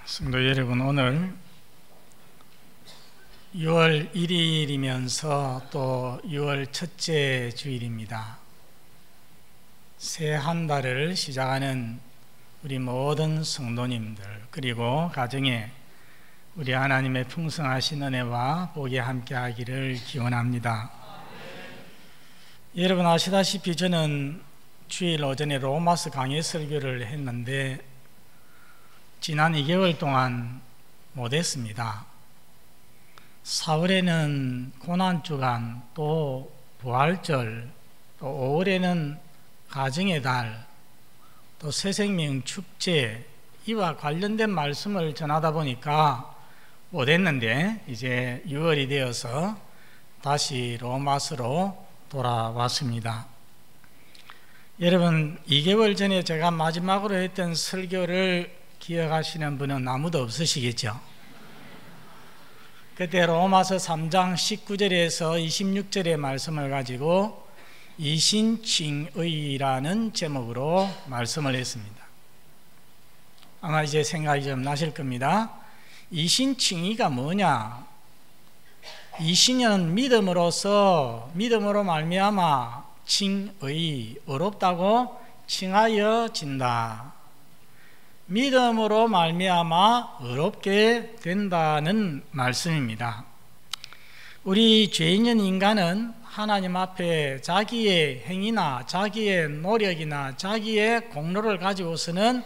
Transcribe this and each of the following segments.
성도 여러분, 오늘 6월 1일이면서 또 6월 첫째 주일입니다. 새 한 달을 시작하는 우리 모든 성도님들, 그리고 가정에 우리 하나님의 풍성하신 은혜와 복이 함께 하기를 기원합니다. 여러분 아시다시피 저는 주일 오전에 로마서 강의 설교를 했는데 지난 2개월 동안 못했습니다. 4월에는 고난주간, 또 부활절, 또 5월에는 가정의 달, 또 새생명 축제, 이와 관련된 말씀을 전하다 보니까 못했는데 이제 6월이 되어서 다시 로마서로 돌아왔습니다. 여러분, 2개월 전에 제가 마지막으로 했던 설교를 기억하시는 분은 아무도 없으시겠죠? 그때 로마서 3장 19절에서 26절의 말씀을 가지고 이신칭의라는 제목으로 말씀을 했습니다. 아마 이제 생각이 좀 나실 겁니다. 이신칭의가 뭐냐? 이신은 믿음으로 말미암아 칭의, 어렵다고 칭하여진다. 믿음으로 말미암아 어렵게 된다는 말씀입니다. 우리 죄인인 인간은 하나님 앞에 자기의 행위나 자기의 노력이나 자기의 공로를 가지고서는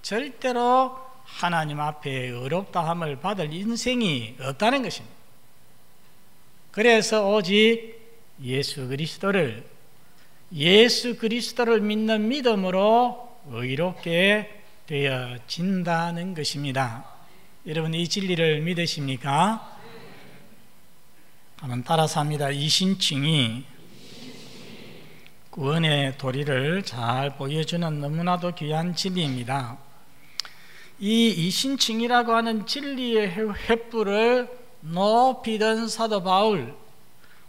절대로 하나님 앞에 어렵다함을 받을 인생이 없다는 것입니다. 그래서 오직 예수 그리스도를 믿는 믿음으로 의롭게 되어진다는 것입니다. 여러분, 이 진리를 믿으십니까? 한번 따라서 합니다. 이신칭이 구원의 도리를 잘 보여주는 너무나도 귀한 진리입니다. 이 이신칭이라고 하는 진리의 횃불을 높이던 사도 바울,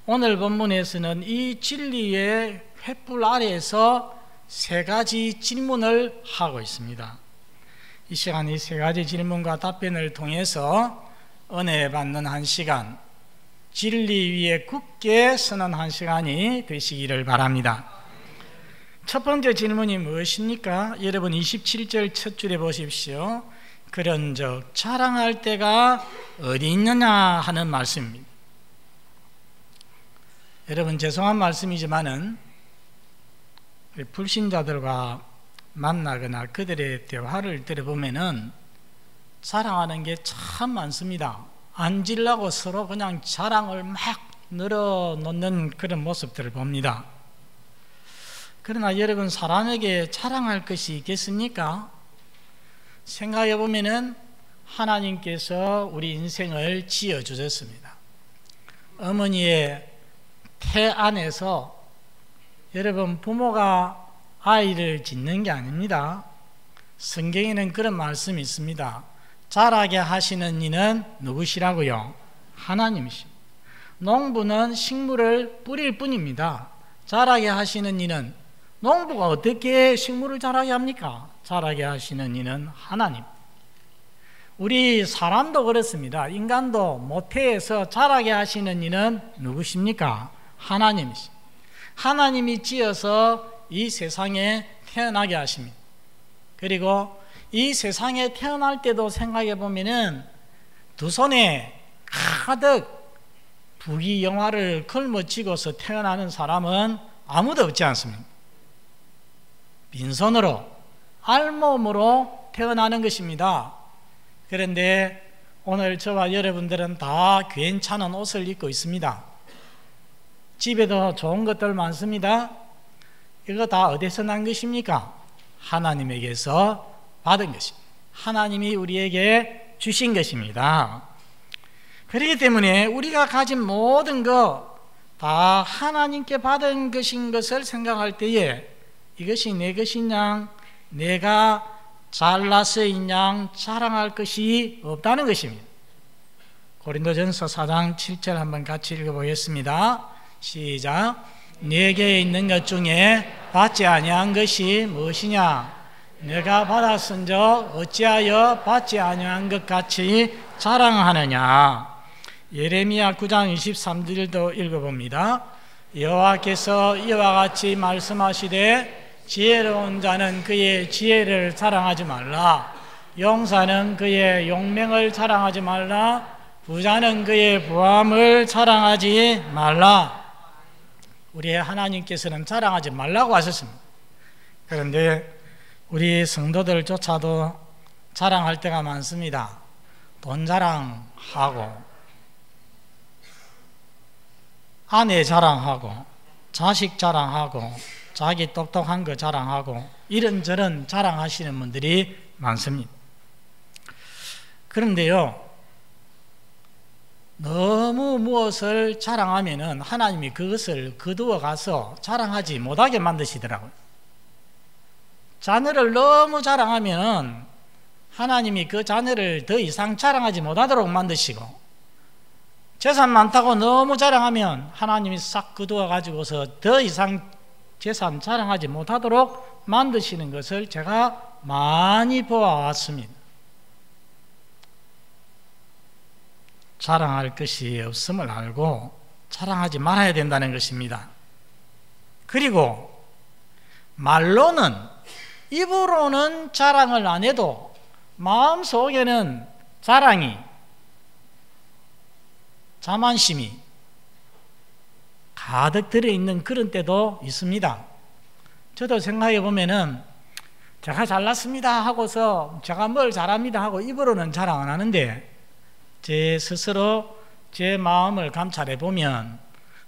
오늘 본문에서는 이 진리의 횃불 아래에서 세 가지 질문을 하고 있습니다. 이 시간 이 세 가지 질문과 답변을 통해서 은혜 받는 한 시간, 진리 위에 굳게 서는 한 시간이 되시기를 바랍니다. 첫 번째 질문이 무엇입니까? 여러분 27절 첫 줄에 보십시오. 그런즉 자랑할 때가 어디 있느냐 하는 말씀입니다. 여러분, 죄송한 말씀이지만은 불신자들과 만나거나 그들의 대화를 들어보면은 자랑하는 게 참 많습니다. 앉으려고 서로 그냥 자랑을 막 늘어놓는 그런 모습들을 봅니다. 그러나 여러분, 사람에게 자랑할 것이 있겠습니까? 생각해 보면은 하나님께서 우리 인생을 지어주셨습니다. 어머니의 태 안에서 여러분, 부모가 아이를 짓는 게 아닙니다. 성경에는 그런 말씀이 있습니다. 자라게 하시는 이는 누구시라고요? 하나님이십니다. 농부는 식물을 뿌릴 뿐입니다. 자라게 하시는 이는, 농부가 어떻게 식물을 자라게 합니까? 자라게 하시는 이는 하나님. 우리 사람도 그렇습니다. 인간도 모태에서 자라게 하시는 이는 누구십니까? 하나님이십니다. 하나님이 지어서 이 세상에 태어나게 하십니다. 그리고 이 세상에 태어날 때도 생각해 보면은 두 손에 가득 부귀영화를 걸머쥐고서 태어나는 사람은 아무도 없지 않습니까? 빈손으로, 알몸으로 태어나는 것입니다. 그런데 오늘 저와 여러분들은 다 괜찮은 옷을 입고 있습니다. 집에도 좋은 것들 많습니다. 이거 다 어디서 난 것입니까? 하나님에게서 받은 것입니다. 하나님이 우리에게 주신 것입니다. 그렇기 때문에 우리가 가진 모든 것 다 하나님께 받은 것인 것을 생각할 때에 이것이 내 것이냐, 내가 잘나서인 양 자랑할 것이 없다는 것입니다. 고린도전서 4장 7절 한번 같이 읽어보겠습니다. 시작. 네게 있는 것 중에 받지 아니한 것이 무엇이냐? 내가 받았은적 어찌하여 받지 아니한 것 같이 자랑하느냐. 예레미야 9장 23절도 읽어봅니다. 여호와께서 이와 같이 말씀하시되 지혜로운 자는 그의 지혜를 자랑하지 말라. 용사는 그의 용맹을 자랑하지 말라. 부자는 그의 부함을 자랑하지 말라. 우리 하나님께서는 자랑하지 말라고 하셨습니다. 그런데 우리 성도들조차도 자랑할 때가 많습니다. 돈 자랑하고 아내 자랑하고 자식 자랑하고 자기 똑똑한 거 자랑하고 이런저런 자랑하시는 분들이 많습니다. 그런데요, 너무 무엇을 자랑하면은 하나님이 그것을 거두어 가서 자랑하지 못하게 만드시더라고요. 자녀를 너무 자랑하면 하나님이 그 자녀를 더 이상 자랑하지 못하도록 만드시고, 재산 많다고 너무 자랑하면 하나님이 싹 거두어 가지고서 더 이상 재산 자랑하지 못하도록 만드시는 것을 제가 많이 보아왔습니다. 자랑할 것이 없음을 알고 자랑하지 말아야 된다는 것입니다. 그리고 말로는, 입으로는 자랑을 안 해도 마음속에는 자랑이, 자만심이 가득 들어있는 그런 때도 있습니다. 저도 생각해 보면은 제가 잘났습니다 하고서 제가 뭘 잘합니다 하고 입으로는 자랑 안 하는데, 제 스스로 제 마음을 감찰해 보면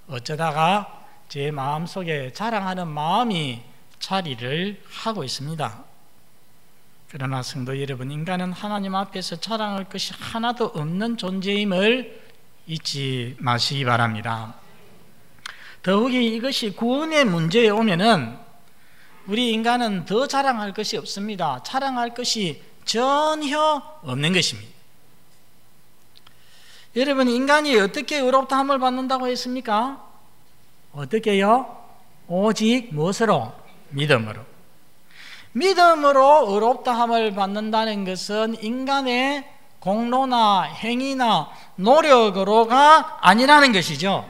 어쩌다가 제 마음속에 자랑하는 마음이 자리를 하고 있습니다. 그러나 성도 여러분, 인간은 하나님 앞에서 자랑할 것이 하나도 없는 존재임을 잊지 마시기 바랍니다. 더욱이 이것이 구원의 문제에 오면은 우리 인간은 더 자랑할 것이 없습니다. 자랑할 것이 전혀 없는 것입니다. 여러분, 인간이 어떻게 의롭다함을 받는다고 했습니까? 어떻게요? 오직 무엇으로? 믿음으로. 믿음으로 의롭다함을 받는다는 것은 인간의 공로나 행위나 노력으로가 아니라는 것이죠.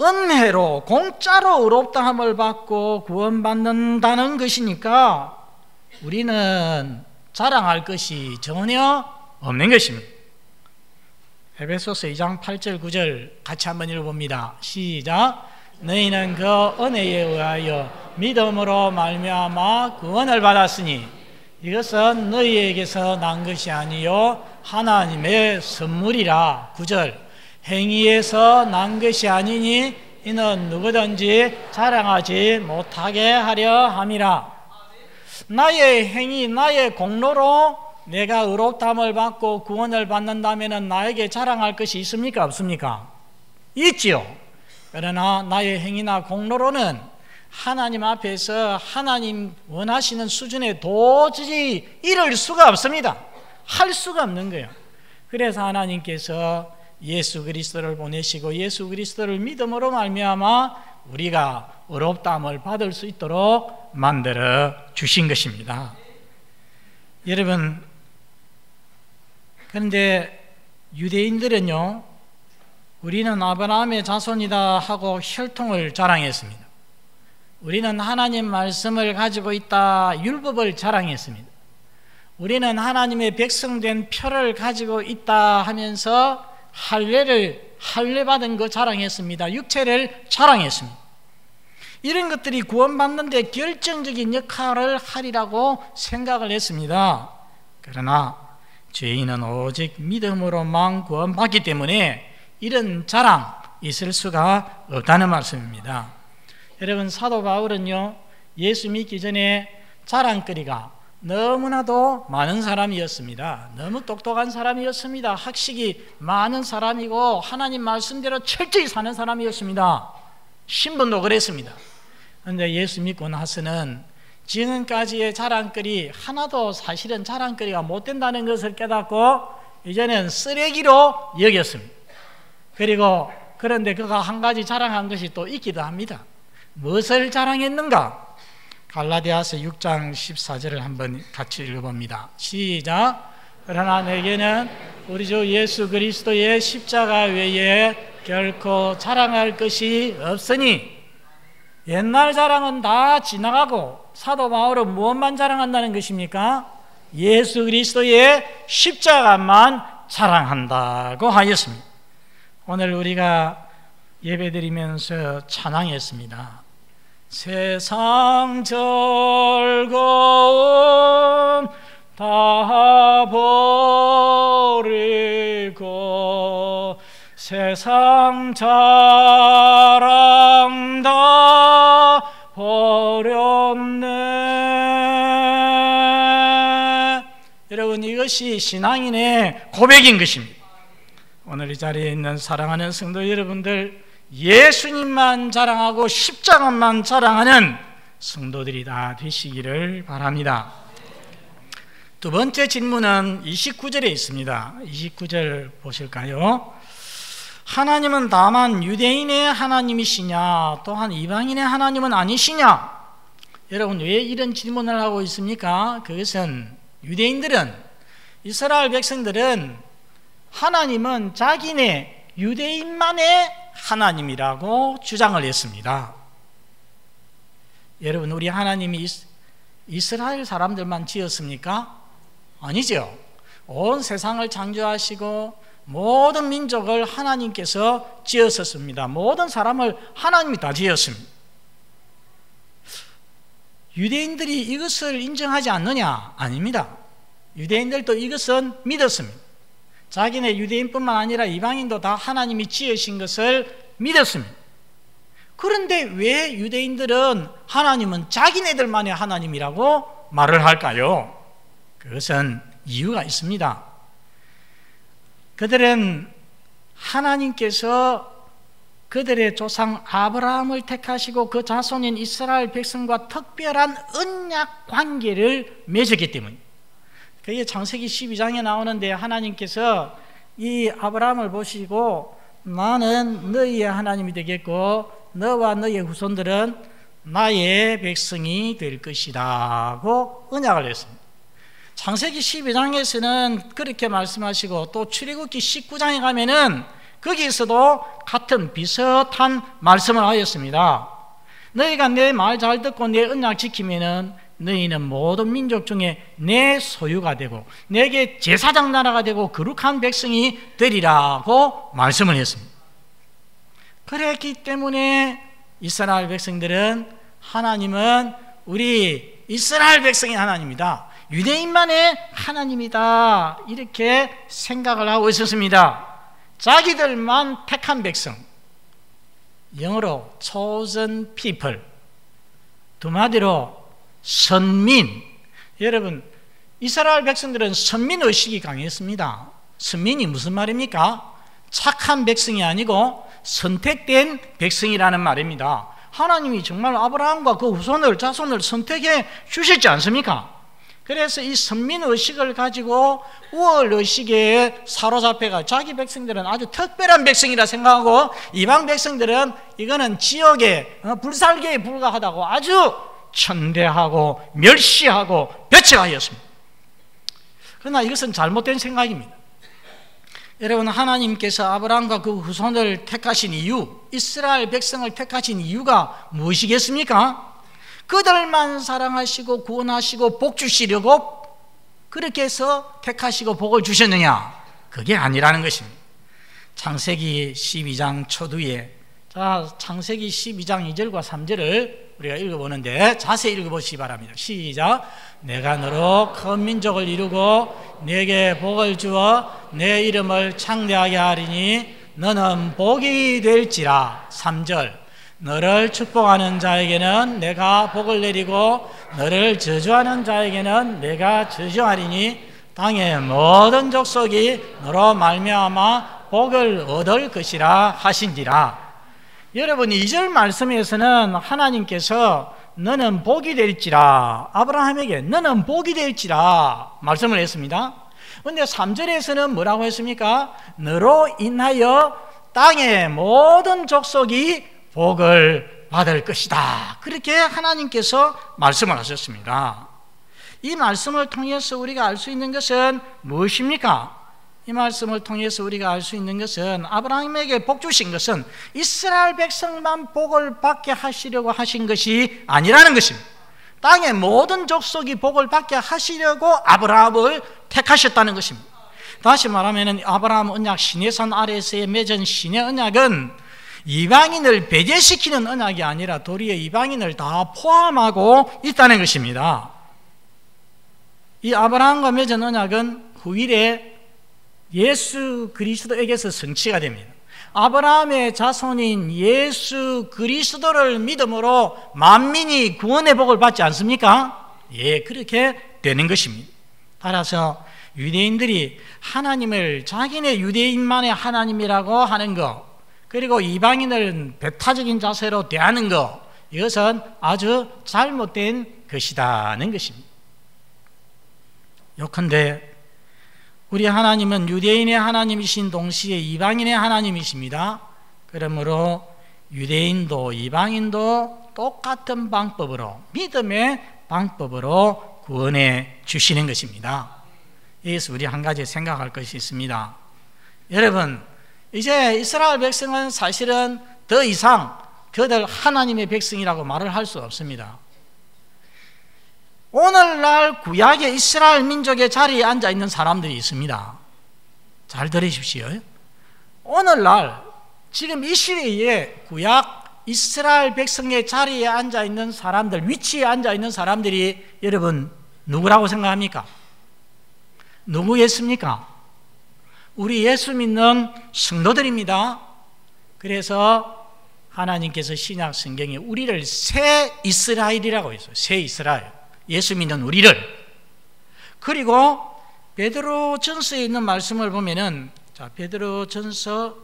은혜로, 공짜로 의롭다함을 받고 구원받는다는 것이니까 우리는 자랑할 것이 전혀 없는 것입니다. 에베소서 2장 8절 9절 같이 한번 읽어봅니다. 시작. 너희는 그 은혜에 의하여 믿음으로 말미암아 구원을 받았으니 이것은 너희에게서 난 것이 아니요 하나님의 선물이라. 9절. 행위에서 난 것이 아니니 이는 누구든지 자랑하지 못하게 하려 함이라. 나의 행위, 나의 공로로 내가 의롭다함을 받고 구원을 받는다면 나에게 자랑할 것이 있습니까? 없습니까? 있지요. 그러나 나의 행위나 공로로는 하나님 앞에서 하나님 원하시는 수준에 도저히 이를 수가 없습니다. 할 수가 없는 거예요. 그래서 하나님께서 예수 그리스도를 보내시고 예수 그리스도를 믿음으로 말미암아 우리가 의롭다함을 받을 수 있도록 만들어 주신 것입니다. 여러분, 그런데 유대인들은요, 우리는 아브라함의 자손이다 하고 혈통을 자랑했습니다. 우리는 하나님 말씀을 가지고 있다, 율법을 자랑했습니다. 우리는 하나님의 백성된 표를 가지고 있다 하면서 할례받은 거 자랑했습니다. 육체를 자랑했습니다. 이런 것들이 구원받는 데 결정적인 역할을 하리라고 생각을 했습니다. 그러나 죄인은 오직 믿음으로만 구원받기 때문에 이런 자랑 있을 수가 없다는 말씀입니다. 여러분, 사도 바울은요, 예수 믿기 전에 자랑거리가 너무나도 많은 사람이었습니다. 너무 똑똑한 사람이었습니다. 학식이 많은 사람이고 하나님 말씀대로 철저히 사는 사람이었습니다. 신분도 그랬습니다. 그런데 예수 믿고 나서는 지금까지의 자랑거리 하나도 사실은 자랑거리가 못 된다는 것을 깨닫고 이제는 쓰레기로 여겼습니다. 그리고 그런데 그가 한 가지 자랑한 것이 또 있기도 합니다. 무엇을 자랑했는가? 갈라디아서 6장 14절을 한번 같이 읽어봅니다. 시작. 그러나 내게는 우리 주 예수 그리스도의 십자가 외에 결코 자랑할 것이 없으니. 옛날 자랑은 다 지나가고 사도 바울은 무엇만 자랑한다는 것입니까? 예수 그리스도의 십자가만 자랑한다고 하였습니다. 오늘 우리가 예배드리면서 찬양했습니다. 세상 즐거움 다 버리고 세상 자랑 다 버렸네. 여러분, 이것이 신앙인의 고백인 것입니다. 오늘 이 자리에 있는 사랑하는 성도 여러분들, 예수님만 자랑하고 십자가만 자랑하는 성도들이 다 되시기를 바랍니다. 두 번째 질문은 29절에 있습니다. 29절 보실까요? 하나님은 다만 유대인의 하나님이시냐, 또한 이방인의 하나님은 아니시냐? 여러분, 왜 이런 질문을 하고 있습니까? 그것은 유대인들은, 이스라엘 백성들은 하나님은 자기네 유대인만의 하나님이라고 주장을 했습니다. 여러분, 우리 하나님이 이스라엘 사람들만 지었습니까? 아니죠. 온 세상을 창조하시고 모든 민족을 하나님께서 지었었습니다. 모든 사람을 하나님이 다 지었습니다. 유대인들이 이것을 인정하지 않느냐? 아닙니다. 유대인들도 이것은 믿었습니다. 자기네 유대인뿐만 아니라 이방인도 다 하나님이 지으신 것을 믿었습니다. 그런데 왜 유대인들은 하나님은 자기네들만의 하나님이라고 말을 할까요? 그것은 이유가 있습니다. 그들은 하나님께서 그들의 조상 아브라함을 택하시고 그 자손인 이스라엘 백성과 특별한 언약 관계를 맺었기 때문입니다. 그게 창세기 12장에 나오는데, 하나님께서 이 아브라함을 보시고 나는 너희의 하나님이 되겠고 너와 너희의 후손들은 나의 백성이 될 것이라고 언약을 했습니다. 창세기 12장에서는 그렇게 말씀하시고, 또 출애굽기 19장에 가면은 거기에서도 같은 비슷한 말씀을 하였습니다. 너희가 내 말 잘 듣고 내 언약 지키면은 너희는 모든 민족 중에 내 소유가 되고 내게 제사장 나라가 되고 거룩한 백성이 되리라고 말씀을 했습니다. 그랬기 때문에 이스라엘 백성들은 하나님은 우리 이스라엘 백성의 하나님이다, 유대인만의 하나님이다, 이렇게 생각을 하고 있었습니다. 자기들만 택한 백성, 영어로 chosen people, 두 마디로 선민. 여러분, 이스라엘 백성들은 선민의식이 강했습니다. 선민이 무슨 말입니까? 착한 백성이 아니고 선택된 백성이라는 말입니다. 하나님이 정말 아브라함과 그 후손을, 자손을 선택해 주셨지 않습니까? 그래서 이 선민의식을 가지고 우월의식에 사로잡혀가 자기 백성들은 아주 특별한 백성이라 생각하고, 이방 백성들은 이거는 지역의 불살개에 불과하다고 아주 천대하고 멸시하고 배척하였습니다. 그러나 이것은 잘못된 생각입니다. 여러분, 하나님께서 아브라함과 그 후손을 택하신 이유, 이스라엘 백성을 택하신 이유가 무엇이겠습니까? 그들만 사랑하시고 구원하시고 복 주시려고 그렇게 해서 택하시고 복을 주셨느냐? 그게 아니라는 것입니다. 창세기 12장 초두에, 자, 창세기 12장 2절과 3절을 우리가 읽어보는데 자세히 읽어보시기 바랍니다. 시작. 내가 너로 큰 민족을 이루고 내게 복을 주어 내 이름을 창대하게 하리니 너는 복이 될지라. 3절. 너를 축복하는 자에게는 내가 복을 내리고 너를 저주하는 자에게는 내가 저주하리니 땅의 모든 족속이 너로 말미암아 복을 얻을 것이라 하신지라. 여러분, 2절 말씀에서는 하나님께서 너는 복이 될지라, 아브라함에게 너는 복이 될지라 말씀을 했습니다. 그런데 3절에서는 뭐라고 했습니까? 너로 인하여 땅의 모든 족속이 복을 받을 것이다. 그렇게 하나님께서 말씀을 하셨습니다. 이 말씀을 통해서 우리가 알 수 있는 것은 무엇입니까? 이 말씀을 통해서 우리가 알 수 있는 것은 아브라함에게 복 주신 것은 이스라엘 백성만 복을 받게 하시려고 하신 것이 아니라는 것입니다. 땅의 모든 족속이 복을 받게 하시려고 아브라함을 택하셨다는 것입니다. 다시 말하면 아브라함 언약 시내산 아래에서의 맺은 시내 언약은 이방인을 배제시키는 언약이 아니라 도리어 이방인을 다 포함하고 있다는 것입니다. 이 아브라함과 맺은 언약은 후일에 예수 그리스도에게서 성취가 됩니다. 아브라함의 자손인 예수 그리스도를 믿음으로 만민이 구원의 복을 받지 않습니까? 예, 그렇게 되는 것입니다. 따라서 유대인들이 하나님을 자기네 유대인만의 하나님이라고 하는 것, 그리고 이방인을 배타적인 자세로 대하는 것, 이것은 아주 잘못된 것이라는 것입니다. 요컨대 우리 하나님은 유대인의 하나님이신 동시에 이방인의 하나님이십니다. 그러므로 유대인도 이방인도 똑같은 방법으로, 믿음의 방법으로 구원해 주시는 것입니다. 여기서 우리 한 가지 생각할 것이 있습니다. 여러분, 이제 이스라엘 백성은 사실은 더 이상 그들 하나님의 백성이라고 말을 할 수 없습니다. 오늘날 구약의 이스라엘 민족의 자리에 앉아있는 사람들이 있습니다. 잘 들으십시오. 오늘날 지금 이 시대에 구약 이스라엘 백성의 자리에 앉아있는 사람들, 위치에 앉아있는 사람들이 여러분 누구라고 생각합니까? 누구겠습니까? 우리 예수 믿는 성도들입니다. 그래서 하나님께서 신약 성경에 우리를 새 이스라엘이라고 했어요. 새 이스라엘. 예수 믿는 우리를. 그리고 베드로전서에 있는 말씀을 보면은, 자, 베드로전서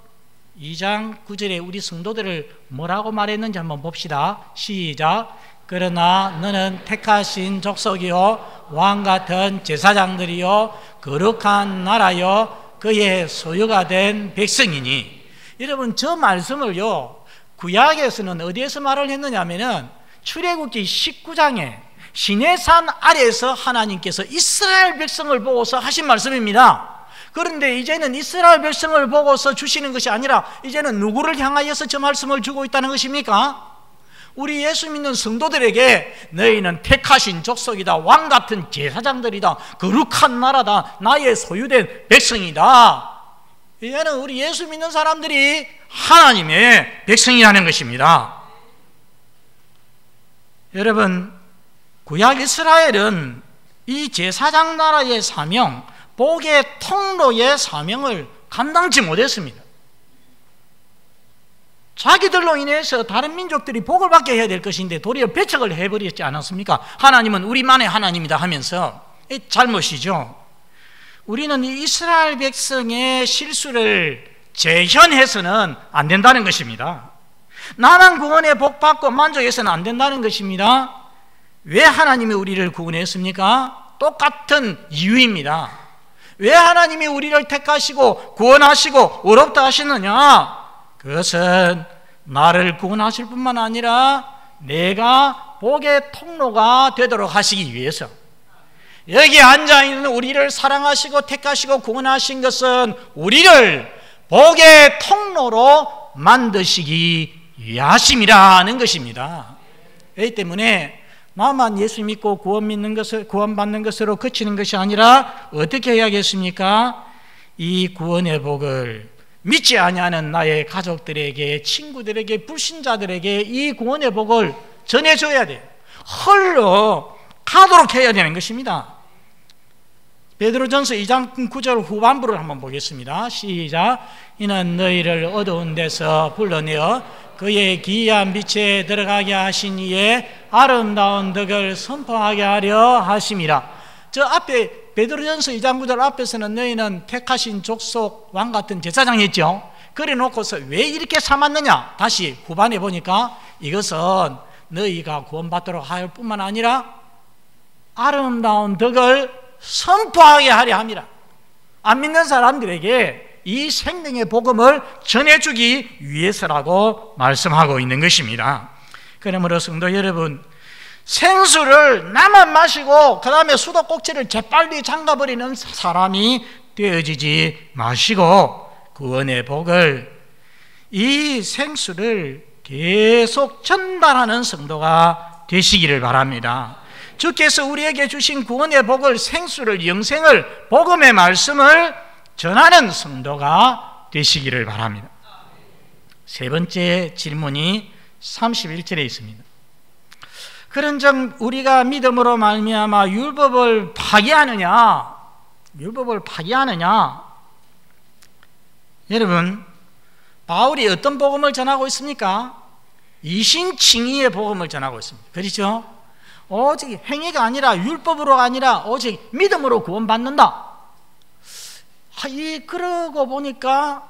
2장 9절에 우리 성도들을 뭐라고 말했는지 한번 봅시다. 시작. 그러나 너는 택하신 족속이요 왕같은 제사장들이요 거룩한 나라요 그의 소유가 된 백성이니. 여러분, 저 말씀을요 구약에서는 어디에서 말을 했느냐 하면은 출애굽기 19장에 시내산 아래에서 하나님께서 이스라엘 백성을 보고서 하신 말씀입니다. 그런데 이제는 이스라엘 백성을 보고서 주시는 것이 아니라 이제는 누구를 향하여서 저 말씀을 주고 있다는 것입니까? 우리 예수 믿는 성도들에게 너희는 택하신 족속이다, 왕같은 제사장들이다, 거룩한 나라다, 나의 소유된 백성이다. 이제는 우리 예수 믿는 사람들이 하나님의 백성이라는 것입니다. 여러분, 구약 이스라엘은 이 제사장 나라의 사명, 복의 통로의 사명을 감당치 못했습니다. 자기들로 인해서 다른 민족들이 복을 받게 해야 될 것인데 도리어 배척을 해버렸지 않았습니까? 하나님은 우리만의 하나님이다 하면서. 잘못이죠. 우리는 이 이스라엘 백성의 실수를 재현해서는 안 된다는 것입니다. 나만 구원의 복 받고 만족해서는 안 된다는 것입니다. 왜 하나님이 우리를 구원했습니까? 똑같은 이유입니다. 왜 하나님이 우리를 택하시고 구원하시고 의롭다 하시느냐? 그것은 나를 구원하실 뿐만 아니라 내가 복의 통로가 되도록 하시기 위해서. 여기 앉아있는 우리를 사랑하시고 택하시고 구원하신 것은 우리를 복의 통로로 만드시기 위하심이라는 것입니다. 그렇기 때문에 나만 예수 믿고 구원받는 것으로 그치는 것이 아니라 어떻게 해야겠습니까? 이 구원의 복을 믿지 아니하는 나의 가족들에게, 친구들에게, 불신자들에게 이 구원의 복을 전해줘야 돼요. 흘러가도록 해야 되는 것입니다. 베드로전서 2장 9절 후반부를 한번 보겠습니다. 시작. 이는 너희를 어두운 데서 불러내어 그의 기이한 빛에 들어가게 하신 이의 아름다운 덕을 선포하게 하려 하심이라. 저 앞에 베드로전서 2장 9절 앞에서는 너희는 택하신 족속 왕같은 제사장이었죠. 그래 놓고서 왜 이렇게 삼았느냐? 다시 후반에 보니까 이것은 너희가 구원받도록 할 뿐만 아니라 아름다운 덕을 선포하게 하려 함이라. 안 믿는 사람들에게 이 생명의 복음을 전해주기 위해서라고 말씀하고 있는 것입니다. 그러므로 성도 여러분, 생수를 나만 마시고 그 다음에 수도꼭지를 재빨리 잠가버리는 사람이 되어지지 마시고 구원의 복을, 이 생수를 계속 전달하는 성도가 되시기를 바랍니다. 주께서 우리에게 주신 구원의 복을, 생수를, 영생을, 복음의 말씀을 전하는 성도가 되시기를 바랍니다. 세 번째 질문이 31절에 있습니다. 그런즉 우리가 믿음으로 말미암아 율법을 파기하느냐? 율법을 파기하느냐? 여러분, 바울이 어떤 복음을 전하고 있습니까? 이신칭의의 복음을 전하고 있습니다. 그렇죠? 오직 행위가 아니라, 율법으로 아니라 오직 믿음으로 구원받는다. 그러고 보니까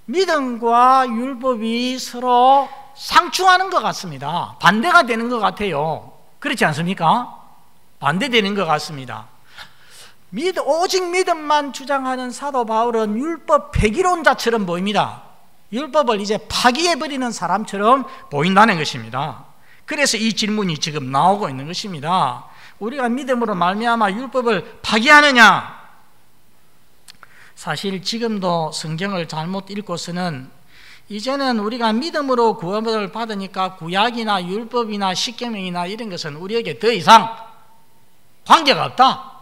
믿음과 율법이 서로 상충하는 것 같습니다. 반대가 되는 것 같아요. 그렇지 않습니까? 반대되는 것 같습니다. 오직 믿음만 주장하는 사도 바울은 율법 폐기론자처럼 보입니다. 율법을 이제 파기해버리는 사람처럼 보인다는 것입니다. 그래서 이 질문이 지금 나오고 있는 것입니다. 우리가 믿음으로 말미암아 율법을 파기하느냐? 사실 지금도 성경을 잘못 읽고서는 이제는 우리가 믿음으로 구원을 받으니까 구약이나 율법이나 십계명이나 이런 것은 우리에게 더 이상 관계가 없다.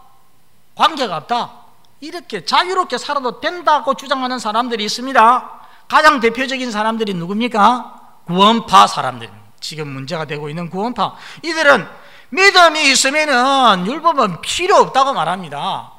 이렇게 자유롭게 살아도 된다고 주장하는 사람들이 있습니다. 가장 대표적인 사람들이 누굽니까? 구원파 사람들입니다. 지금 문제가 되고 있는 구원파, 이들은 믿음이 있으면은 율법은 필요 없다고 말합니다.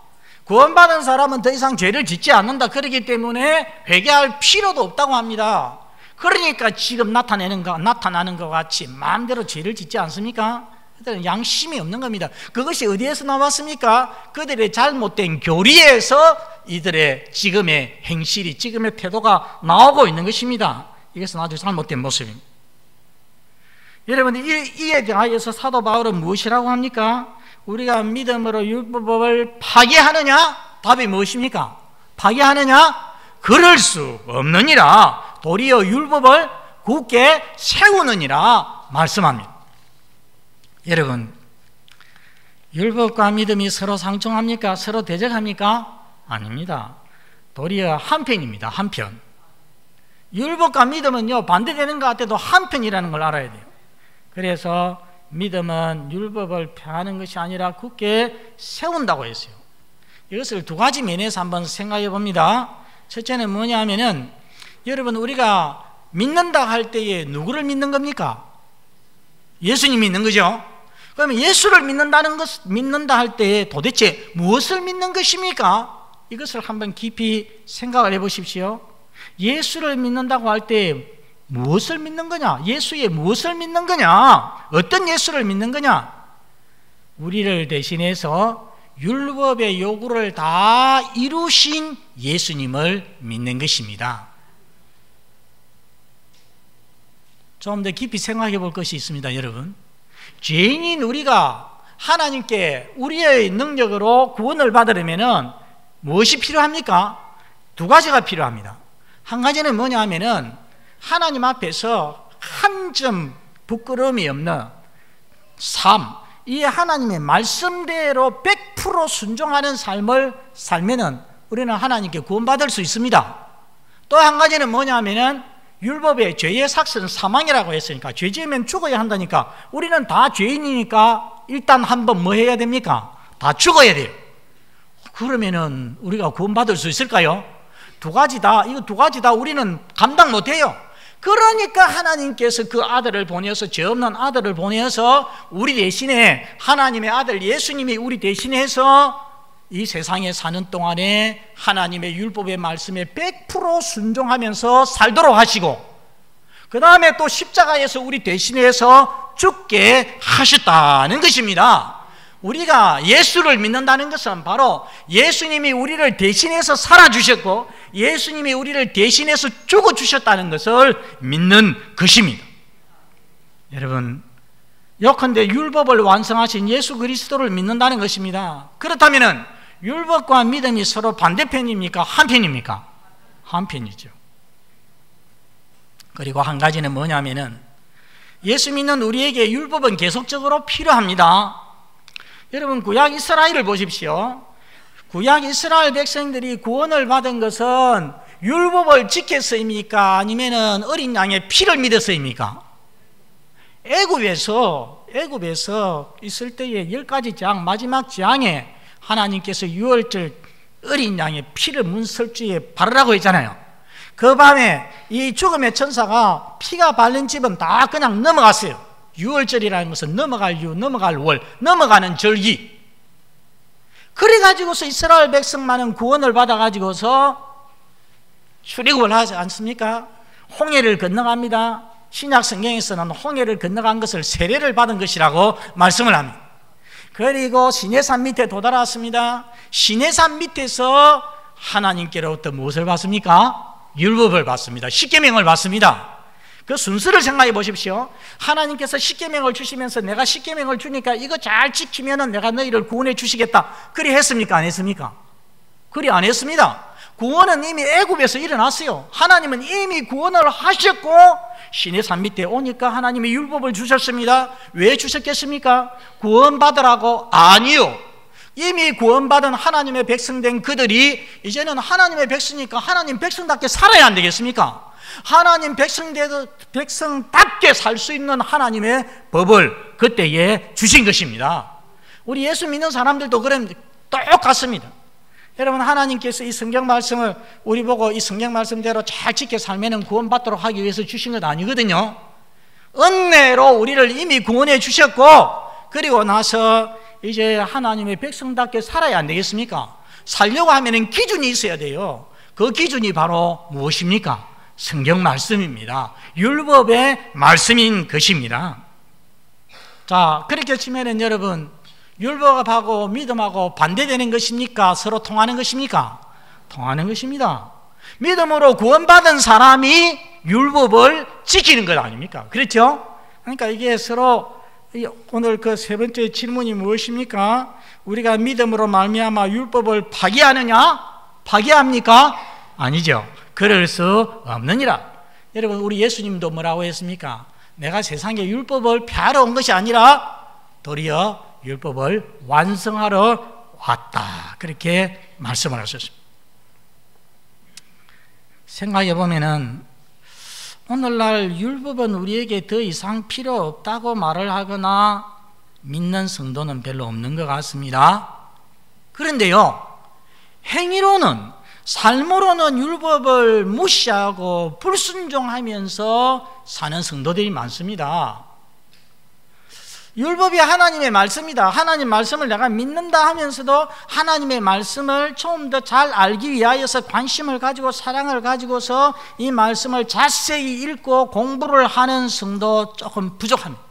구원받은 사람은 더 이상 죄를 짓지 않는다. 그렇기 때문에 회개할 필요도 없다고 합니다. 그러니까 지금 나타나는 것 같이 마음대로 죄를 짓지 않습니까? 그들은 양심이 없는 겁니다. 그것이 어디에서 나왔습니까? 그들의 잘못된 교리에서 이들의 지금의 행실이, 지금의 태도가 나오고 있는 것입니다. 이것은 아주 잘못된 모습입니다. 여러분, 이에 대하여서 사도 바울은 무엇이라고 합니까? 우리가 믿음으로 율법을 파기하느냐? 답이 무엇입니까? 파기하느냐? 그럴 수 없느니라. 도리어 율법을 굳게 세우느니라 말씀합니다. 여러분, 율법과 믿음이 서로 상충합니까? 서로 대적합니까? 아닙니다. 도리어 한편입니다. 한편. 율법과 믿음은요, 반대되는 것 같아도 한편이라는 걸 알아야 돼요. 그래서 믿음은 율법을 폐하는 것이 아니라 굳게 세운다고 했어요. 이것을 두 가지 면에서 한번 생각해 봅니다. 첫째는 뭐냐 하면은, 여러분, 우리가 믿는다 할 때에 누구를 믿는 겁니까? 예수님 믿는 거죠. 그러면 예수를 믿는다 할 때에 도대체 무엇을 믿는 것입니까? 이것을 한번 깊이 생각을 해 보십시오. 예수를 믿는다고 할 때 무엇을 믿는 거냐? 예수의 무엇을 믿는 거냐? 어떤 예수를 믿는 거냐? 우리를 대신해서 율법의 요구를 다 이루신 예수님을 믿는 것입니다. 좀 더 깊이 생각해 볼 것이 있습니다, 여러분. 죄인인 우리가 하나님께 우리의 능력으로 구원을 받으려면 무엇이 필요합니까? 두 가지가 필요합니다. 한 가지는 뭐냐 하면은 하나님 앞에서 한 점 부끄러움이 없는 삶, 이 하나님의 말씀대로 100% 순종하는 삶을 살면은 우리는 하나님께 구원받을 수 있습니다. 또 한 가지는 뭐냐 하면은 율법의 죄의 삭스는 사망이라고 했으니까, 죄 지으면 죽어야 한다니까, 우리는 다 죄인이니까 일단 한번 뭐 해야 됩니까? 다 죽어야 돼요. 그러면은 우리가 구원받을 수 있을까요? 두 가지 다 우리는 감당 못해요. 그러니까 하나님께서 그 아들을 보내서, 죄 없는 아들을 보내서 우리 대신에, 하나님의 아들 예수님이 우리 대신해서 이 세상에 사는 동안에 하나님의 율법의 말씀에 100% 순종하면서 살도록 하시고, 그 다음에 또 십자가에서 우리 대신해서 죽게 하셨다는 것입니다. 우리가 예수를 믿는다는 것은 바로 예수님이 우리를 대신해서 살아주셨고 예수님이 우리를 대신해서 죽어주셨다는 것을 믿는 것입니다. 여러분, 요컨대 율법을 완성하신 예수 그리스도를 믿는다는 것입니다. 그렇다면 율법과 믿음이 서로 반대편입니까? 한편입니까? 한편이죠. 그리고 한 가지는 뭐냐면은 예수 믿는 우리에게 율법은 계속적으로 필요합니다. 여러분, 구약 이스라엘을 보십시오. 구약 이스라엘 백성들이 구원을 받은 것은 율법을 지켰습니까? 아니면은 어린 양의 피를 믿었습니까? 애굽에서 있을 때의 10가지 재앙, 마지막 재앙에 하나님께서 유월절 어린 양의 피를 문설주에 바르라고 했잖아요. 그 밤에 이 죽음의 천사가 피가 바른 집은 다 그냥 넘어갔어요. 유월절이라는 것은 넘어갈 유, 넘어갈 월, 넘어가는 절기. 그래가지고서 이스라엘 백성만은 구원을 받아가지고서 출애굽을 하지 않습니까? 홍해를 건너갑니다. 신약 성경에서는 홍해를 건너간 것을 세례를 받은 것이라고 말씀을 합니다. 그리고 시내산 밑에 도달했습니다. 시내산 밑에서 하나님께로부터 무엇을 받습니까? 율법을 받습니다. 십계명을 받습니다. 그 순서를 생각해 보십시오. 하나님께서 십계명을 주시면서 내가 십계명을 주니까 이거 잘 지키면은 내가 너희를 구원해 주시겠다. 그리 했습니까? 안 했습니까? 그리 안 했습니다. 구원은 이미 애굽에서 일어났어요. 하나님은 이미 구원을 하셨고 시내산 밑에 오니까 하나님이 율법을 주셨습니다. 왜 주셨겠습니까? 구원받으라고? 아니요. 이미 구원받은 하나님의 백성된 그들이 이제는 하나님의 백성이니까 하나님 백성답게 살아야 안 되겠습니까? 하나님 백성답게 살 수 있는 하나님의 법을 그때에 주신 것입니다. 우리 예수 믿는 사람들도 그럼 똑같습니다. 여러분, 하나님께서 이 성경 말씀을 우리 보고 이 성경 말씀대로 잘 지켜 살면 구원받도록 하기 위해서 주신 것 아니거든요. 은혜로 우리를 이미 구원해 주셨고, 그리고 나서 이제 하나님의 백성답게 살아야 안 되겠습니까? 살려고 하면 기준이 있어야 돼요. 그 기준이 바로 무엇입니까? 성경 말씀입니다. 율법의 말씀인 것입니다. 자, 그렇게 치면은 여러분, 율법하고 믿음하고 반대되는 것입니까? 서로 통하는 것입니까? 통하는 것입니다. 믿음으로 구원받은 사람이 율법을 지키는 것 아닙니까? 그렇죠? 그러니까 이게 서로, 오늘 그 세 번째 질문이 무엇입니까? 우리가 믿음으로 말미암아 율법을 파기하느냐? 파기합니까? 아니죠. 그럴 수 없느니라. 여러분, 우리 예수님도 뭐라고 했습니까? 내가 세상에 율법을 폐하러 온 것이 아니라 도리어 율법을 완성하러 왔다. 그렇게 말씀을 하셨습니다. 생각해 보면은 오늘날 율법은 우리에게 더 이상 필요 없다고 말을 하거나 믿는 성도는 별로 없는 것 같습니다. 그런데요, 행위로는, 삶으로는 율법을 무시하고 불순종하면서 사는 성도들이 많습니다. 율법이 하나님의 말씀이다. 하나님 말씀을 내가 믿는다 하면서도 하나님의 말씀을 좀 더 잘 알기 위하여서 관심을 가지고 사랑을 가지고서 이 말씀을 자세히 읽고 공부를 하는 성도 조금 부족합니다.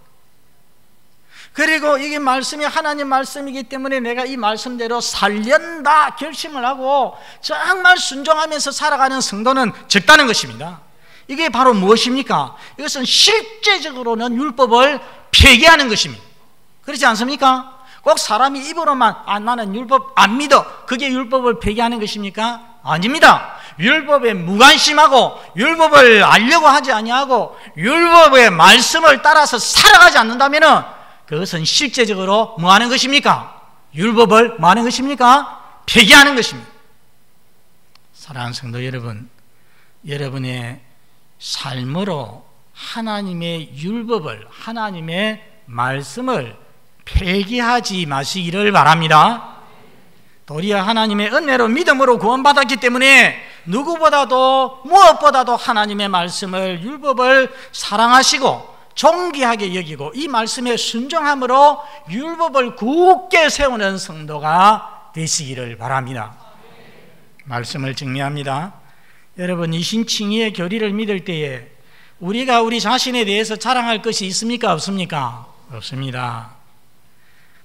그리고 이게 말씀이 하나님 말씀이기 때문에 내가 이 말씀대로 살련다 결심을 하고 정말 순종하면서 살아가는 성도는 적다는 것입니다. 이게 바로 무엇입니까? 이것은 실제적으로는 율법을 폐기하는 것입니다. 그렇지 않습니까? 꼭 사람이 입으로만 나는 율법 안 믿어, 그게 율법을 폐기하는 것입니까? 아닙니다. 율법에 무관심하고 율법을 알려고 하지 아니하고 율법의 말씀을 따라서 살아가지 않는다면은 그것은 실제적으로 뭐 하는 것입니까? 율법을 뭐 하는 것입니까? 폐기하는 것입니다. 사랑하는 성도 여러분, 여러분의 삶으로 하나님의 율법을, 하나님의 말씀을 폐기하지 마시기를 바랍니다. 도리어 하나님의 은혜로 믿음으로 구원받았기 때문에 누구보다도 무엇보다도 하나님의 말씀을, 율법을 사랑하시고 존귀하게 여기고 이 말씀에 순종함으로 율법을 굳게 세우는 성도가 되시기를 바랍니다. 말씀을 정리합니다. 여러분, 이신칭의의 교리를 믿을 때에 우리가 우리 자신에 대해서 자랑할 것이 있습니까? 없습니까? 없습니다.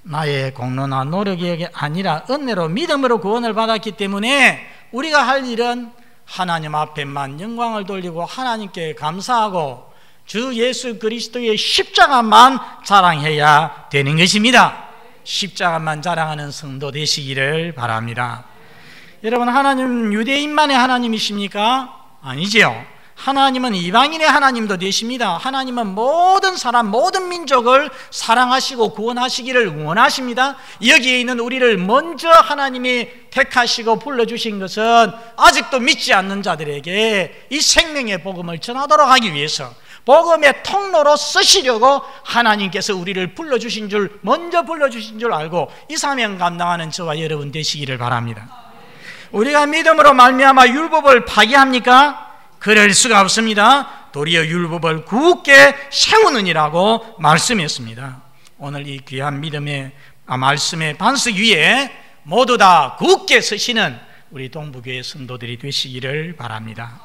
나의 공로나 노력이 아니라 은혜로 믿음으로 구원을 받았기 때문에 우리가 할 일은 하나님 앞에만 영광을 돌리고 하나님께 감사하고 주 예수 그리스도의 십자가만 자랑해야 되는 것입니다. 십자가만 자랑하는 성도 되시기를 바랍니다. 여러분, 하나님 유대인만의 하나님이십니까? 아니죠. 하나님은 이방인의 하나님도 되십니다. 하나님은 모든 사람, 모든 민족을 사랑하시고 구원하시기를 원하십니다. 여기에 있는 우리를 먼저 하나님이 택하시고 불러주신 것은 아직도 믿지 않는 자들에게 이 생명의 복음을 전하도록 하기 위해서, 복음의 통로로 쓰시려고 하나님께서 우리를 불러주신 줄, 먼저 불러주신 줄 알고 이 사명 감당하는 저와 여러분 되시기를 바랍니다. 우리가 믿음으로 말미암아 율법을 파기합니까? 그럴 수가 없습니다. 도리어 율법을 굳게 세우느니라고 말씀했습니다. 오늘 이 귀한 믿음의 말씀의 반석 위에 모두 다 굳게 서시는 우리 동부교회 성도들이 되시기를 바랍니다.